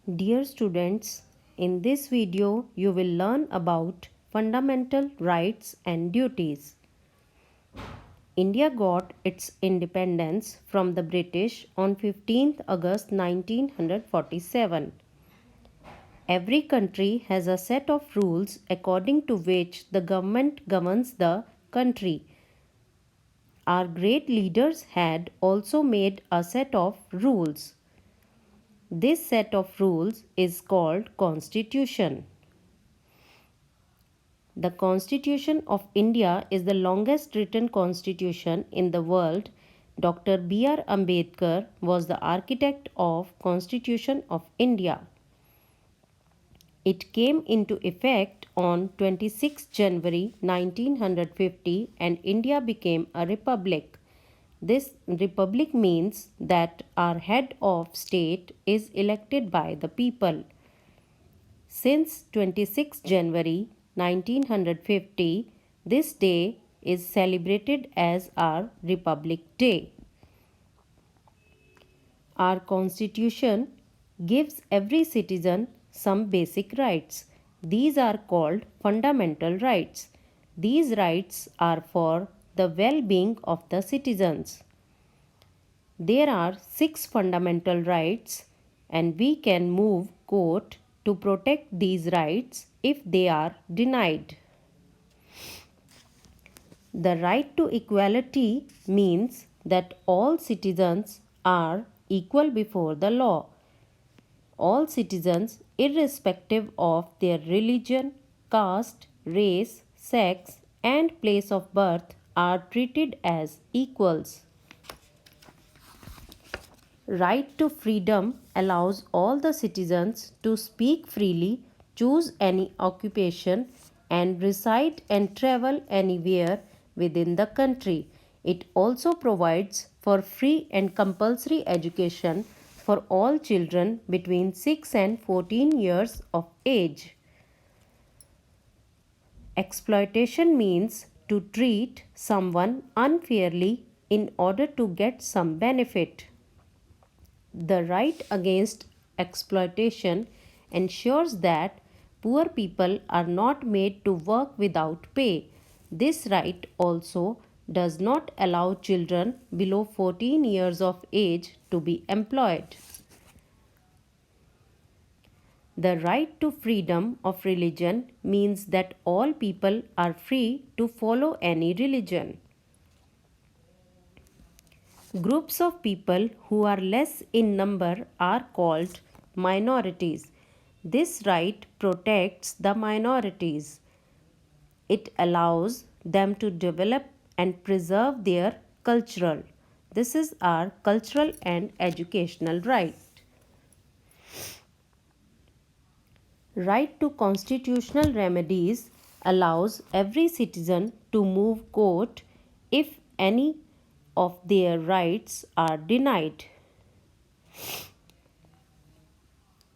Dear students, in this video you will learn about fundamental rights and duties. India got its independence from the British on 15th August 1947. Every country has a set of rules according to which the government governs the country. Our great leaders had also made a set of rules. This set of rules is called Constitution. The Constitution of India is the longest written constitution in the world. Dr. B.R. Ambedkar was the architect of Constitution of India. It came into effect on 26 January 1950 and India became a republic. This republic means that our head of state is elected by the people. Since 26 January 1950, this day is celebrated as our Republic Day. Our Constitution gives every citizen some basic rights. These are called fundamental rights. These rights are for the well-being of the citizens. There are 6 fundamental rights and we can move court to protect these rights if they are denied. The right to equality means that all citizens are equal before the law. All citizens, irrespective of their religion, caste, race, sex, and place of birth, are treated as equals. Right to freedom allows all the citizens to speak freely, choose any occupation, and reside and travel anywhere within the country. It also provides for free and compulsory education for all children between 6 and 14 years of age. Exploitation means to treat someone unfairly in order to get some benefit. The right against exploitation ensures that poor people are not made to work without pay. This right also does not allow children below 14 years of age to be employed. The right to freedom of religion means that all people are free to follow any religion. Groups of people who are less in number are called minorities. This right protects the minorities. It allows them to develop and preserve their cultural. This is our cultural and educational right. Right to constitutional remedies allows every citizen to move court if any of their rights are denied.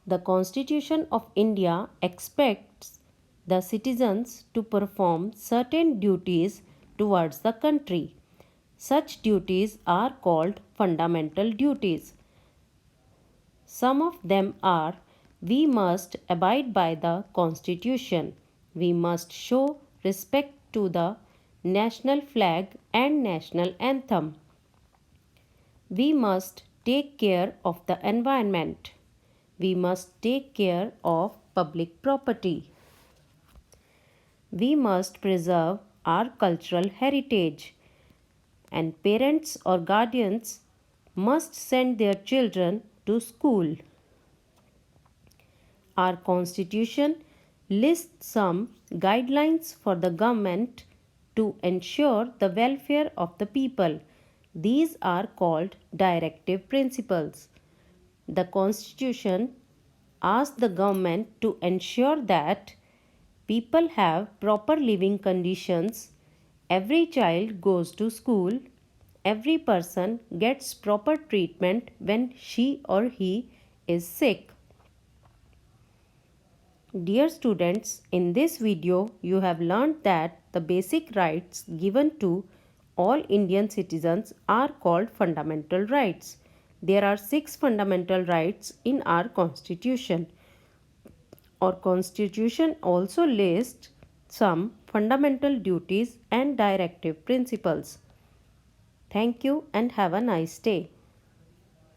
The Constitution of India expects the citizens to perform certain duties towards the country. Such duties are called fundamental duties. Some of them are: we must abide by the Constitution. We must show respect to the national flag and national anthem. We must take care of the environment. We must take care of public property. We must preserve our cultural heritage. And parents or guardians must send their children to school. Our Constitution lists some guidelines for the government to ensure the welfare of the people. These are called directive principles. The Constitution asks the government to ensure that people have proper living conditions, every child goes to school, every person gets proper treatment when she or he is sick. Dear students, in this video you have learned that the basic rights given to all Indian citizens are called fundamental rights. there are 6 fundamental rights in our constitution. Our constitution also lists some fundamental duties and directive principles. Thank you and have a nice day.